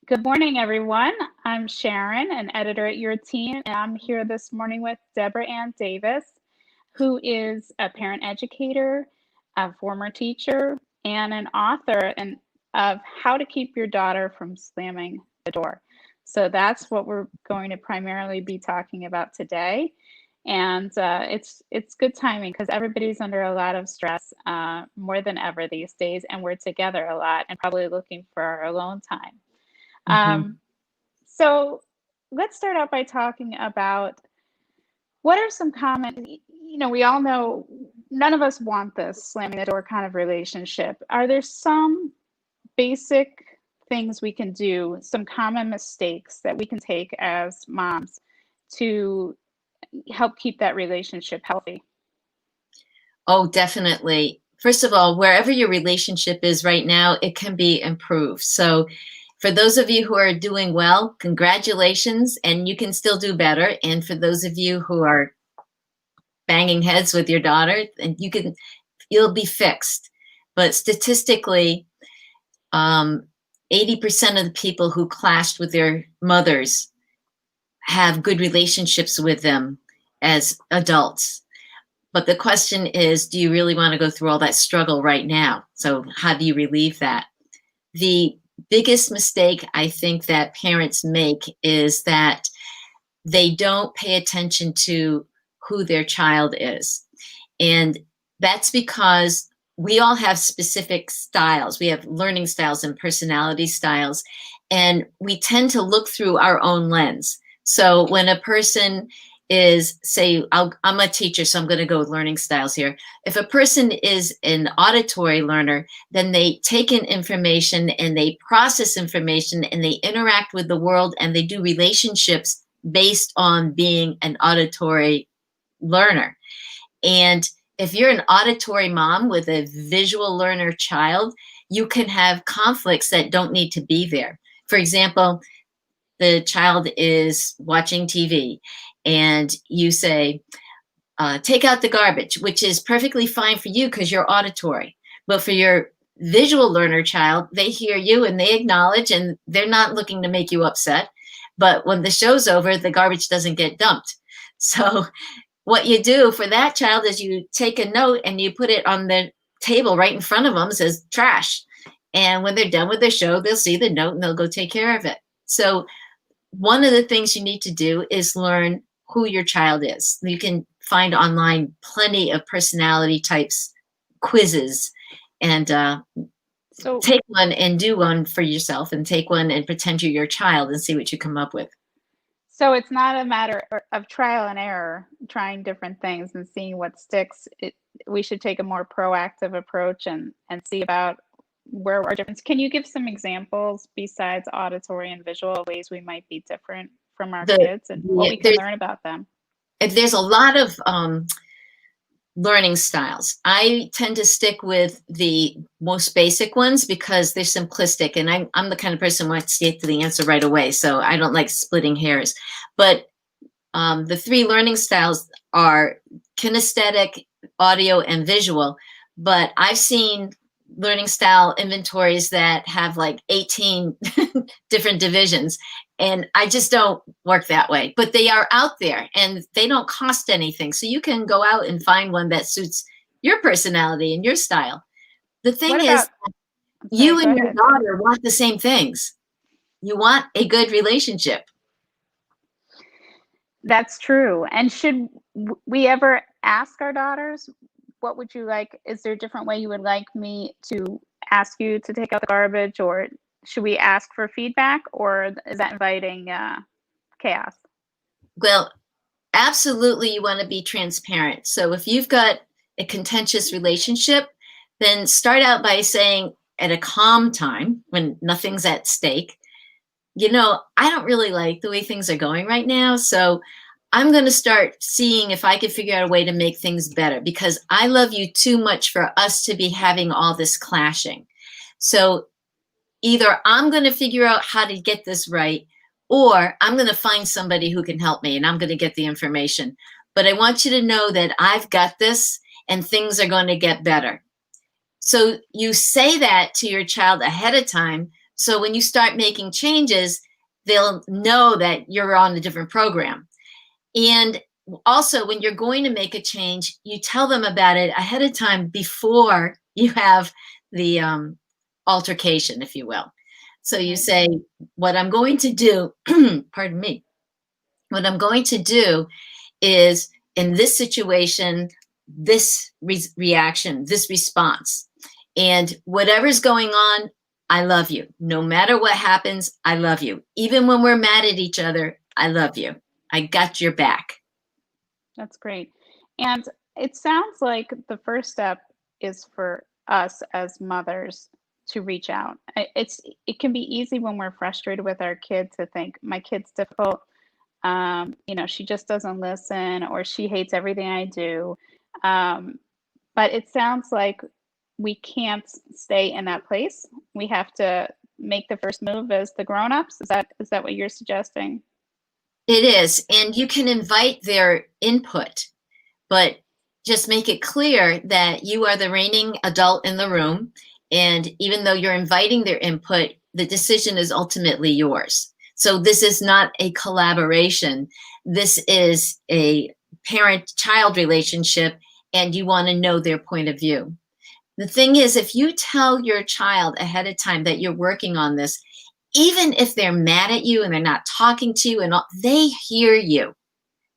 Good morning, everyone. I'm Sharon, an editor at Your Teen, and I'm here this morning with Deborah Ann Davis, who is a parent educator, a former teacher, and an author of How to Keep Your Daughter from Slamming the Door. So that's what we're going to primarily be talking about today. And it's good timing because everybody's under a lot of stress, more than ever these days, and we're together a lot and probably looking for our alone time. So let's start out by talking about what are some common, we all know none of us want this slamming the door kind of relationship. Are there some basic things we can do, some common mistakes that we can take as moms to help keep that relationship healthy? Oh, definitely. First of all, wherever your relationship is right now, it can be improved. So for those of you who are doing well, congratulations, and you can still do better. And for those of you who are banging heads with your daughter, and you'll be fixed. But statistically, 80% of the people who clashed with their mothers have good relationships with them as adults. But the question is, do you really want to go through all that struggle right now? So how do you relieve that? The biggest mistake I think that parents make is that they don't pay attention to who their child is. And that's because we all have specific styles. We have learning styles and personality styles, and we tend to look through our own lens. So when a person is, say, I'm a teacher, so I'm going to go with learning styles here. If a person is an auditory learner, then they take in information and they process information and they interact with the world and they do relationships based on being an auditory learner. And if you're an auditory mom with a visual learner child, you can have conflicts that don't need to be there. For example, the child is watching TV and you say, take out the garbage, which is perfectly fine for you because you're auditory. But for your visual learner child, they hear you and they acknowledge, and they're not looking to make you upset. But when the show's over, the garbage doesn't get dumped. So what you do for that child is you take a note and you put it on the table right in front of them, says trash. And when they're done with their show, they'll see the note and they'll go take care of it. So one of the things you need to do is learn who your child is. You can find online plenty of personality types quizzes, and so take one and do one for yourself, and take one and pretend you're your child and see what you come up with. So it's not a matter of trial and error, trying different things and seeing what sticks. We should take a more proactive approach and see about where our difference. Can you give some examples besides auditory and visual ways we might be different from our kids and what we can learn about them? There's a lot of learning styles. I tend to stick with the most basic ones because they're simplistic, and I'm the kind of person who wants to get to the answer right away, so I don't like splitting hairs. But the three learning styles are kinesthetic, audio, and visual. But I've seen learning style inventories that have like 18 different divisions, and I just don't work that way. But they are out there and they don't cost anything, so you can go out and find one that suits your personality and your style. The thing is, you and your daughter want the same things. You want a good relationship. That's true. And should we ever ask our daughters, what would you like? Is there a different way you would like me to ask you to take out the garbage, or should we ask for feedback, or is that inviting chaos? Well, absolutely, you want to be transparent. So if you've got a contentious relationship, then start out by saying at a calm time when nothing's at stake, I don't really like the way things are going right now, so I'm going to start seeing if I can figure out a way to make things better, because I love you too much for us to be having all this clashing. So either I'm going to figure out how to get this right, or I'm going to find somebody who can help me and I'm going to get the information. But I want you to know that I've got this and things are going to get better. So you say that to your child ahead of time So when you start making changes, they'll know that you're on a different program. And also, when you're going to make a change, you tell them about it ahead of time before you have the altercation, if you will. So you say, what I'm going to do, pardon me, what I'm going to do is in this situation, this reaction, this response, and whatever's going on, I love you. No matter what happens, I love you. Even when we're mad at each other, I love you. I got your back. That's great. And it sounds like the first step is for us as mothers to reach out. It can be easy when we're frustrated with our kid to think my kid's difficult. She just doesn't listen, or she hates everything I do. But it sounds like we can't stay in that place. We have to make the first move as the grown-ups. Is that what you're suggesting? It is. And you can invite their input, but just make it clear that you are the reigning adult in the room. And even though you're inviting their input, the decision is ultimately yours. So this is not a collaboration. This is a parent-child relationship, and you want to know their point of view. The thing is, if you tell your child ahead of time that you're working on this, even if they're mad at you and they're not talking to you, and all, they hear you.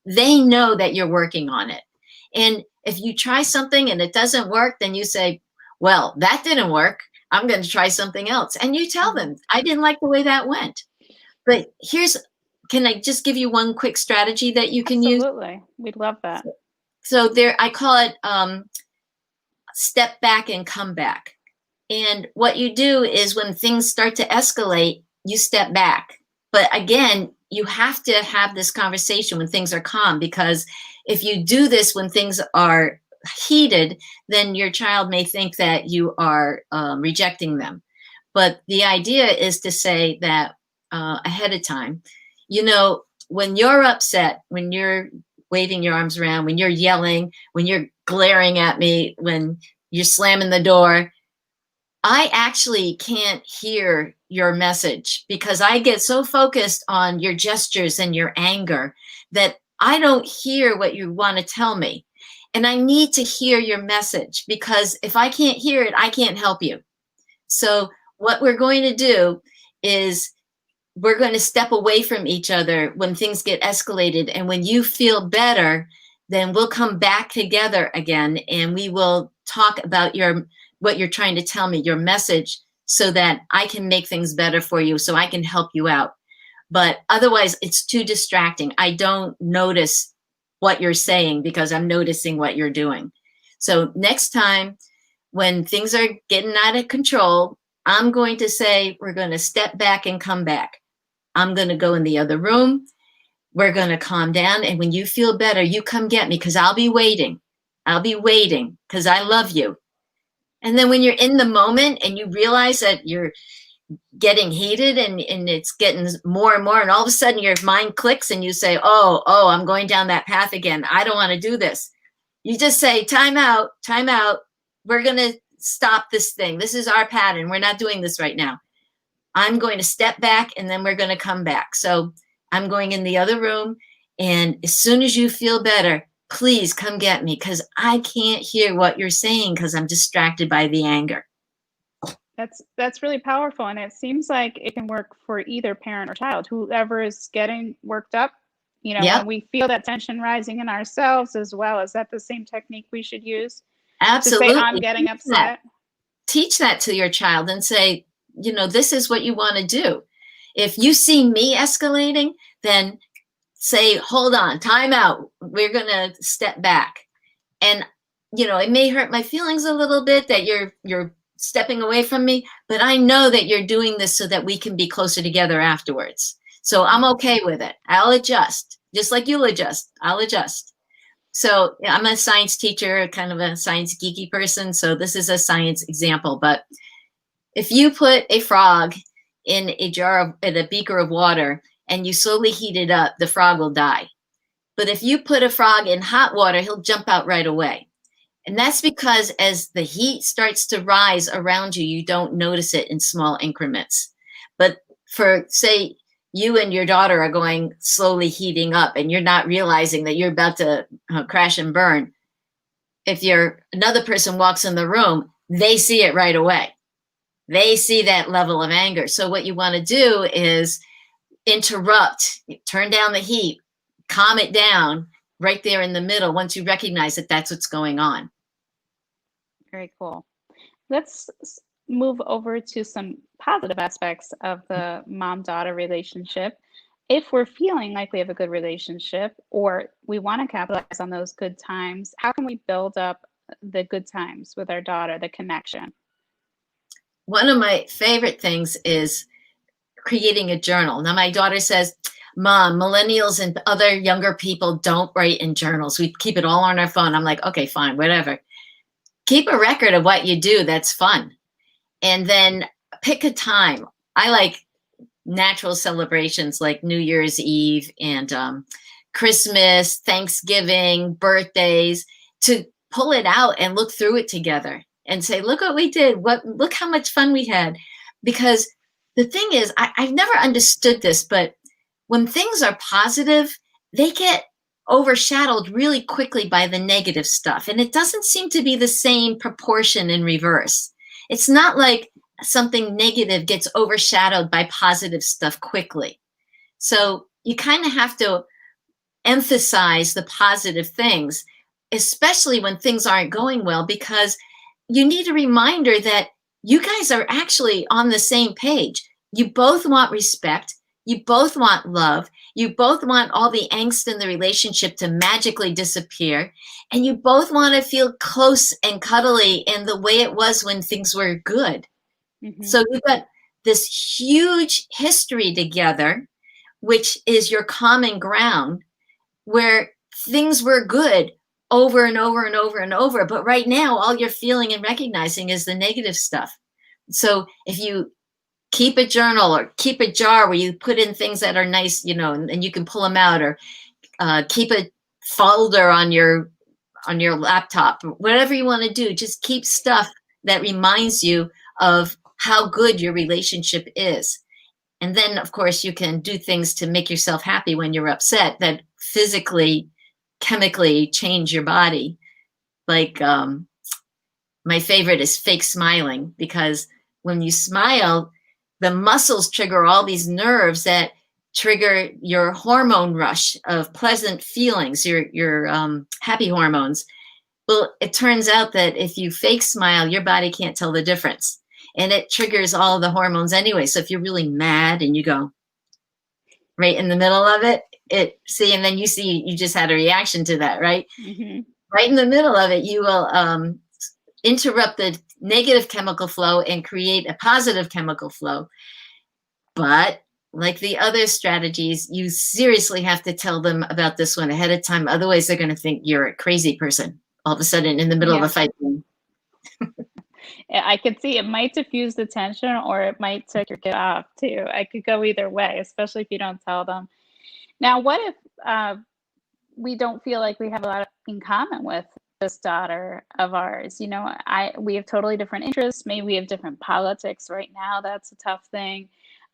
They know that you're working on it. And if you try something and it doesn't work, then you say, well, that didn't work. I'm going to try something else. And you tell them, I didn't like the way that went. But can I just give you one quick strategy that you can use? Absolutely. We'd love that. So I call it step back and come back. And what you do is when things start to escalate, you step back. But again, you have to have this conversation when things are calm, because if you do this when things are heated, then your child may think that you are rejecting them. But the idea is to say that ahead of time, when you're upset, when you're waving your arms around, when you're yelling, when you're glaring at me, when you're slamming the door, I actually can't hear your message because I get so focused on your gestures and your anger that I don't hear what you want to tell me. And I need to hear your message, because if I can't hear it, I can't help you. So what we're going to do is we're going to step away from each other when things get escalated. And when you feel better, then we'll come back together again, and we will talk about what you're trying to tell me, your message, so that I can make things better for you, so I can help you out. But otherwise, it's too distracting. I don't notice what you're saying because I'm noticing what you're doing. So next time when things are getting out of control, I'm going to say, we're going to step back and come back. I'm going to go in the other room. We're going to calm down. And when you feel better, you come get me, because I'll be waiting. I'll be waiting because I love you. And then when you're in the moment and you realize that you're getting heated and it's getting more and more, and all of a sudden your mind clicks and you say, oh, I'm going down that path again. I don't want to do this. You just say, time out. We're going to stop this thing. This is our pattern. We're not doing this right now. I'm going to step back, and then we're going to come back. So I'm going in the other room, and as soon as you feel better, please come get me, because I can't hear what you're saying because I'm distracted by the anger. That's really powerful, and it seems like it can work for either parent or child, whoever is getting worked up. Yep. When we feel that tension rising in ourselves as well. Is that the same technique we should use? Absolutely. To say, I'm getting upset. Teach that to your child and say, this is what you want to do. If you see me escalating, then say, hold on, time out. We're going to step back. And, it may hurt my feelings a little bit that you're stepping away from me, but I know that you're doing this so that we can be closer together afterwards. So I'm okay with it. I'll adjust, just like you'll adjust. I'll adjust. So I'm a science teacher, kind of a science geeky person. So this is a science example. But if you put a frog in a beaker of water and you slowly heat it up, the frog will die. But if you put a frog in hot water, he'll jump out right away. And that's because as the heat starts to rise around you, you don't notice it in small increments. But for, say, you and your daughter are going slowly heating up and you're not realizing that you're about to crash and burn. If another person walks in the room, they see it right away. They see that level of anger. So what you want to do is interrupt, turn down the heat, calm it down right there in the middle once you recognize that that's what's going on. Very cool. Let's move over to some positive aspects of the mom-daughter relationship. If we're feeling like we have a good relationship or we want to capitalize on those good times, how can we build up the good times with our daughter, the connection? One of my favorite things is creating a journal. Now, my daughter says, Mom, millennials and other younger people don't write in journals. We keep it all on our phone. I'm like, okay, fine, whatever. Keep a record of what you do. That's fun. And then pick a time. I like natural celebrations like New Year's Eve and Christmas, Thanksgiving, birthdays, to pull it out and look through it together and say, look what we did. Look how much fun we had. Because the thing is, I've never understood this, but when things are positive, they get overshadowed really quickly by the negative stuff. And it doesn't seem to be the same proportion in reverse. It's not like something negative gets overshadowed by positive stuff quickly. So you kind of have to emphasize the positive things, especially when things aren't going well, because you need a reminder that you guys are actually on the same page. You both want respect. You both want love. You both want all the angst in the relationship to magically disappear. And you both want to feel close and cuddly in the way it was when things were good. Mm-hmm. So you've got this huge history together, which is your common ground, where things were good over and over and over and over. But right now, all you're feeling and recognizing is the negative stuff. So if you keep a journal or keep a jar where you put in things that are nice, and you can pull them out, or keep a folder on your laptop, whatever you want to do, just keep stuff that reminds you of how good your relationship is. And then, of course, you can do things to make yourself happy when you're upset that physically, chemically change your body. Like my favorite is fake smiling, because when you smile, the muscles trigger all these nerves that trigger your hormone rush of pleasant feelings, your happy hormones. Well, it turns out that if you fake smile, your body can't tell the difference. And it triggers all the hormones anyway. So if you're really mad and you go right in the middle of it, and then you see you just had a reaction to that, right? Mm-hmm. Right in the middle of it, you will interrupt the negative chemical flow and create a positive chemical flow. But like the other strategies, you seriously have to tell them about this one ahead of time. Otherwise, they're going to think you're a crazy person all of a sudden in the middle of a fight. I could see it might diffuse the tension, or it might take your kid off too. I could go either way, especially if you don't tell them. Now, what if we don't feel like we have a lot in common with this daughter of ours? We have totally different interests. Maybe we have different politics right now. That's a tough thing.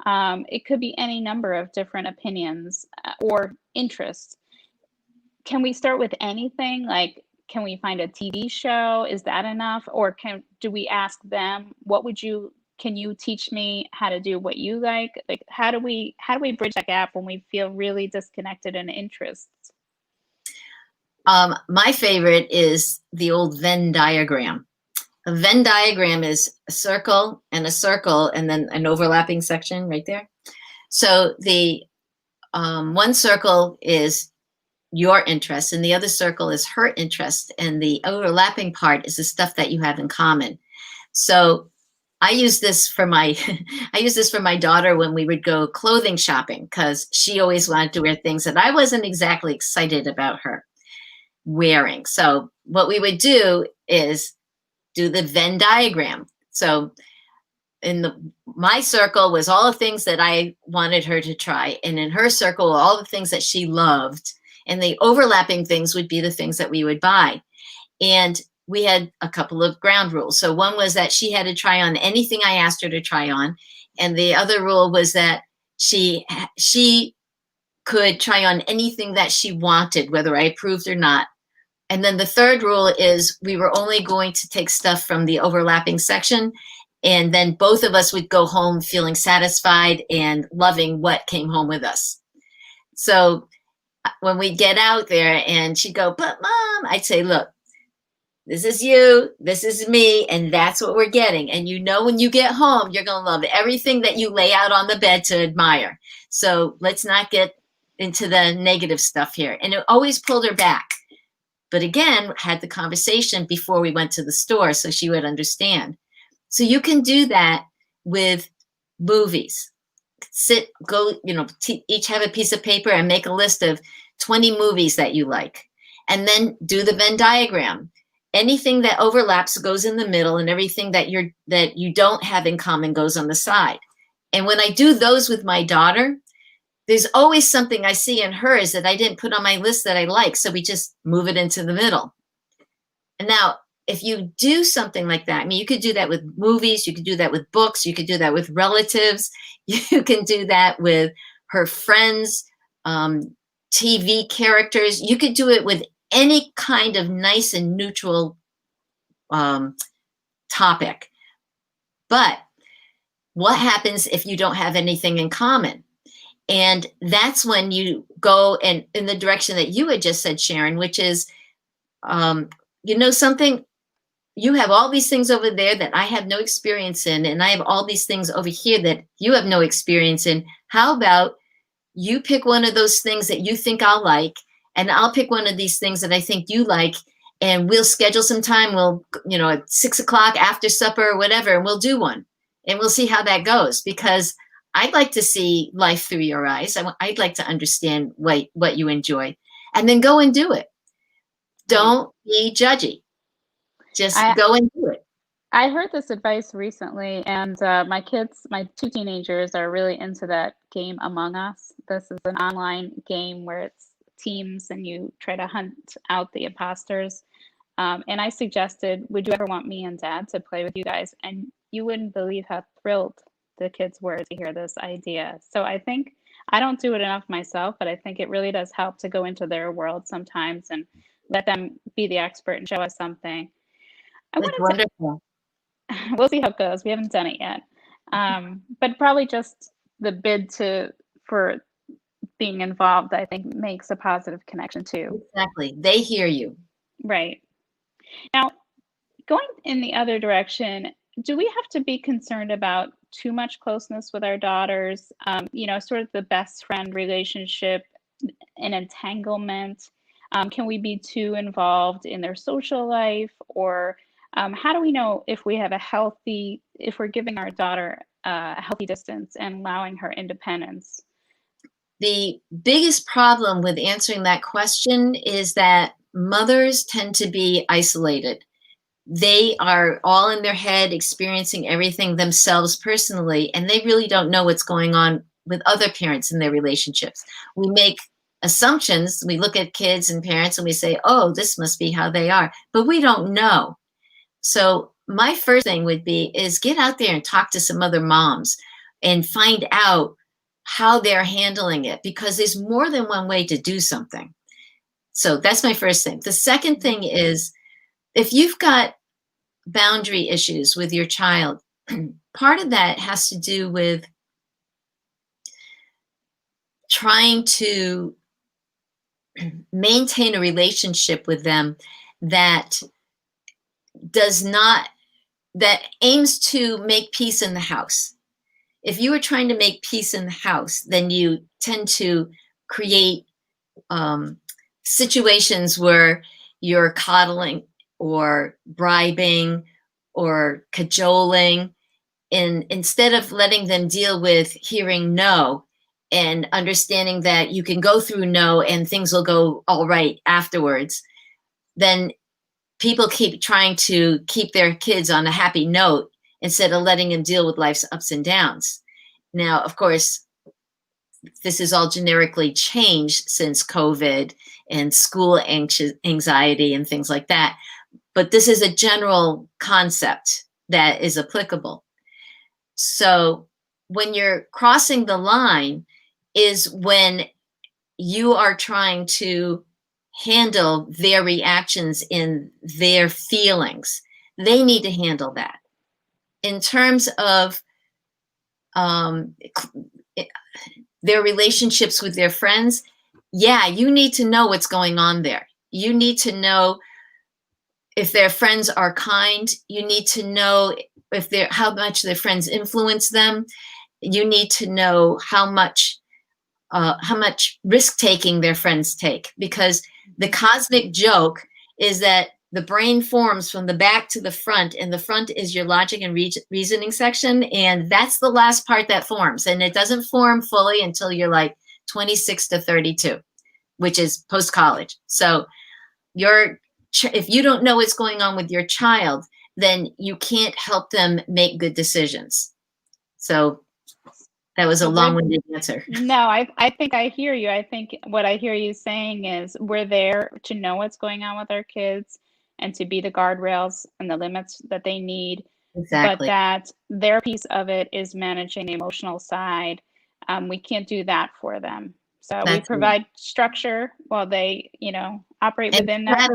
It could be any number of different opinions or interests. Can we start with anything? Like, can we find a TV show? Is that enough? Or do we ask them, can you teach me how to do what you like? Like, how do we bridge that gap when we feel really disconnected in interests? My favorite is the old Venn diagram. A Venn diagram is a circle and then an overlapping section right there. So the one circle is your interest and the other circle is her interest, and the overlapping part is the stuff that you have in common. So I use this for my daughter when we would go clothing shopping, because she always wanted to wear things that I wasn't exactly excited about her wearing. So what we would do is do the Venn diagram. So my circle was all the things that I wanted her to try, and in her circle all the things that she loved, and the overlapping things would be the things that we would buy. And we had a couple of ground rules. So one was that she had to try on anything I asked her to try on, And the other rule was that she could try on anything that she wanted, whether I approved or not. And then the third rule is we were only going to take stuff from the overlapping section. And then both of us would go home feeling satisfied and loving what came home with us. So when we'd get out there and she'd go, but Mom, I'd say, look, this is you, this is me, and that's what we're getting. And you know, when you get home, you're going to love everything that you lay out on the bed to admire. So let's not get into the negative stuff here. And it always pulled her back. But again, had the conversation before we went to the store so she would understand. So you can do that with movies. Each have a piece of paper and make a list of 20 movies that you like. And then do the Venn diagram. Anything that overlaps goes in the middle, and everything that you don't have in common goes on the side. And when I do those with my daughter, there's always something I see in hers that I didn't put on my list that I like. So we just move it into the middle. And now, if you do something like that, I mean, you could do that with movies, you could do that with books, you could do that with relatives, you can do that with her friends, TV characters. You could do it with any kind of nice and neutral topic. But what happens if you don't have anything in common? And that's when you go in the direction that you had just said, Sharon, which is, something, you have all these things over there that I have no experience in, and I have all these things over here that you have no experience in. How about you pick one of those things that you think I'll like, and I'll pick one of these things that I think you like, and we'll schedule some time. We'll, at 6 o'clock after supper or whatever, and we'll do one, and we'll see how that goes, because I'd like to see life through your eyes. I'd like to understand what you enjoy, and then go and do it. Don't be judgy. Just go and do it. I heard this advice recently, and my two teenagers are really into that game Among Us. This is an online game where it's teams and you try to hunt out the imposters. And I suggested, would you ever want me and Dad to play with you guys? And you wouldn't believe how thrilled the kids were to hear this idea. So I think I don't do it enough myself, but I think it really does help to go into their world sometimes and let them be the expert and show us something. That's wonderful. We'll see how it goes. We haven't done it yet. But probably just the bid for being involved, I think, makes a positive connection too. Exactly. They hear you. Right. Now, going in the other direction, do we have to be concerned about too much closeness with our daughters? Sort of the best friend relationship, an entanglement. Can we be too involved in their social life? Or how do we know if we're giving our daughter a healthy distance and allowing her independence? The biggest problem with answering that question is that mothers tend to be isolated. They are all in their head experiencing everything themselves personally, and they really don't know what's going on with other parents in their relationships. We make assumptions. We look at kids and parents and we say, oh, this must be how they are, but we don't know. So my first thing would be is get out there and talk to some other moms and find out how they're handling it, because there's more than one way to do something. So that's my first thing. The second thing is, if you've got boundary issues with your child, part of that has to do with trying to maintain a relationship with them that aims to make peace in the house. If you are trying to make peace in the house, then you tend to create situations where you're coddling or bribing or cajoling, and instead of letting them deal with hearing no and understanding that you can go through no and things will go all right afterwards, then people keep trying to keep their kids on a happy note instead of letting them deal with life's ups and downs. Now, of course, this is all generically changed since COVID and school anxiety and things like that. But this is a general concept that is applicable. So when you're crossing the line is when you are trying to handle their reactions in their feelings. They need to handle that. In terms of their relationships with their friends, yeah, you need to know what's going on there. You need to know if their friends are kind. You need to know if they're how much their friends influence them. You need to know how much risk taking their friends take, because the cosmic joke is that the brain forms from the back to the front, and the front is your logic and reasoning section, and that's the last part that forms, and it doesn't form fully until you're like 26 to 32, which is post-college. So if you don't know what's going on with your child, then you can't help them make good decisions. So that was a long-winded answer. No, I think I hear you. I think what I hear you saying is we're there to know what's going on with our kids and to be the guardrails and the limits that they need. Exactly. But that their piece of it is managing the emotional side. We can't do that for them. So we provide structure while they, operate within that.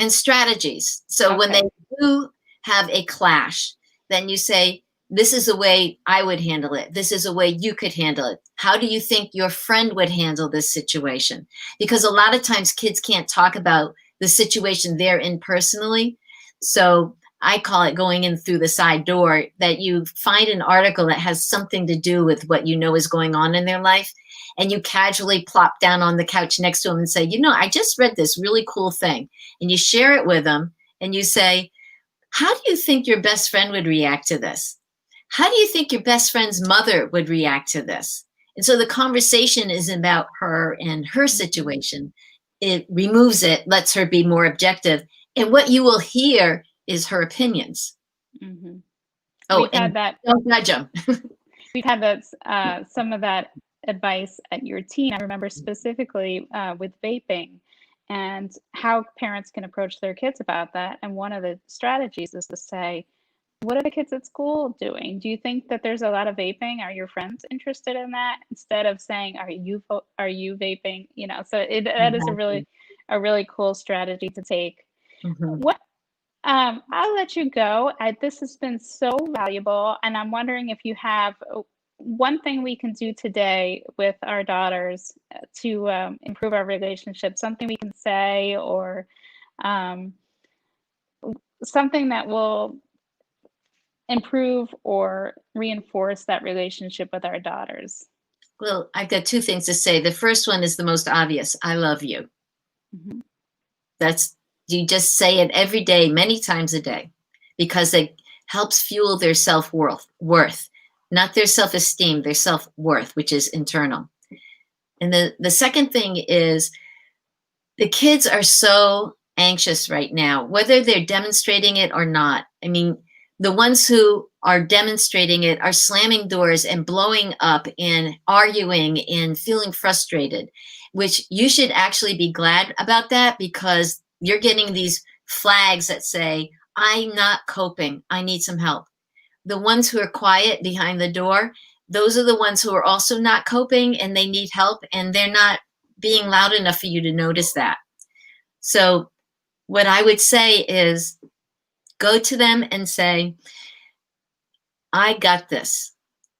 Strategies. So when they do have a clash, then you say, this is a way I would handle it. This is a way you could handle it. How do you think your friend would handle this situation? Because a lot of times kids can't talk about the situation they're in personally. So I call it going in through the side door, that you find an article that has something to do with what you know is going on in their life. And you casually plop down on the couch next to them and say, I just read this really cool thing. And you share it with them and you say, how do you think your best friend would react to this? How do you think your best friend's mother would react to this? And so the conversation is about her and her situation. It removes it, lets her be more objective. And what you will hear is her opinions. Mm-hmm. Oh, and don't judge them. We've had that, some of that advice at your teen. I remember specifically with vaping and how parents can approach their kids about that. And one of the strategies is to say, what are the kids at school doing? Do you think that there's a lot of vaping? Are your friends interested in that? Instead of saying, are you vaping? So that is a really cool strategy to take. Mm-hmm. I'll let you go. This has been so valuable, and I'm wondering if you have one thing we can do today with our daughters to improve our relationship, something we can say, or something that will improve or reinforce that relationship with our daughters. Well, I've got two things to say. The first one is the most obvious. I love you. Mm-hmm. You just say it every day, many times a day, because it helps fuel their self-worth, not their self-esteem, their self-worth, which is internal. And the second thing is the kids are so anxious right now, whether they're demonstrating it or not. I mean, the ones who are demonstrating it are slamming doors and blowing up and arguing and feeling frustrated, which you should actually be glad about that, because you're getting these flags that say, I'm not coping. I need some help. The ones who are quiet behind the door, those are the ones who are also not coping and they need help, and they're not being loud enough for you to notice that. So what I would say is go to them and say, I got this.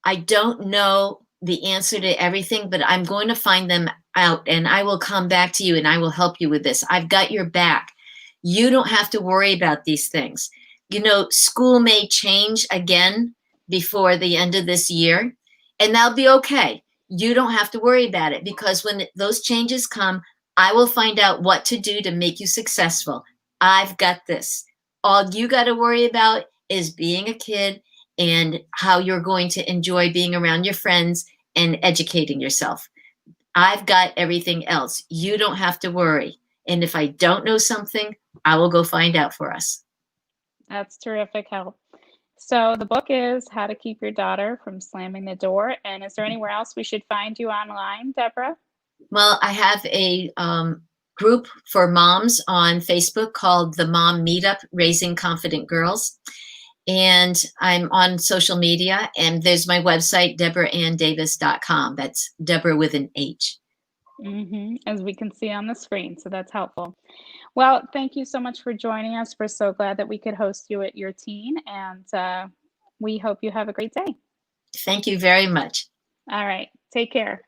I don't know the answer to everything, but I'm going to find them out and I will come back to you and I will help you with this. I've got your back. You don't have to worry about these things. School may change again before the end of this year, and that'll be okay. You don't have to worry about it, because when those changes come, I will find out what to do to make you successful. I've got this. All you got to worry about is being a kid and how you're going to enjoy being around your friends and educating yourself. I've got everything else. You don't have to worry. And if I don't know something, I will go find out for us. That's terrific help. So the book is How to Keep Your Daughter from Slamming the Door. And is there anywhere else we should find you online, Deborah? Well, I have a group for moms on Facebook called the Mom Meetup, Raising Confident Girls. And I'm on social media, and there's my website, DeborahAnnDavis.com. That's Deborah with an H. As we can see on the screen, so that's helpful. Well, thank you so much for joining us. We're so glad that we could host you at your teen, and we hope you have a great day. Thank you very much. All right, take care.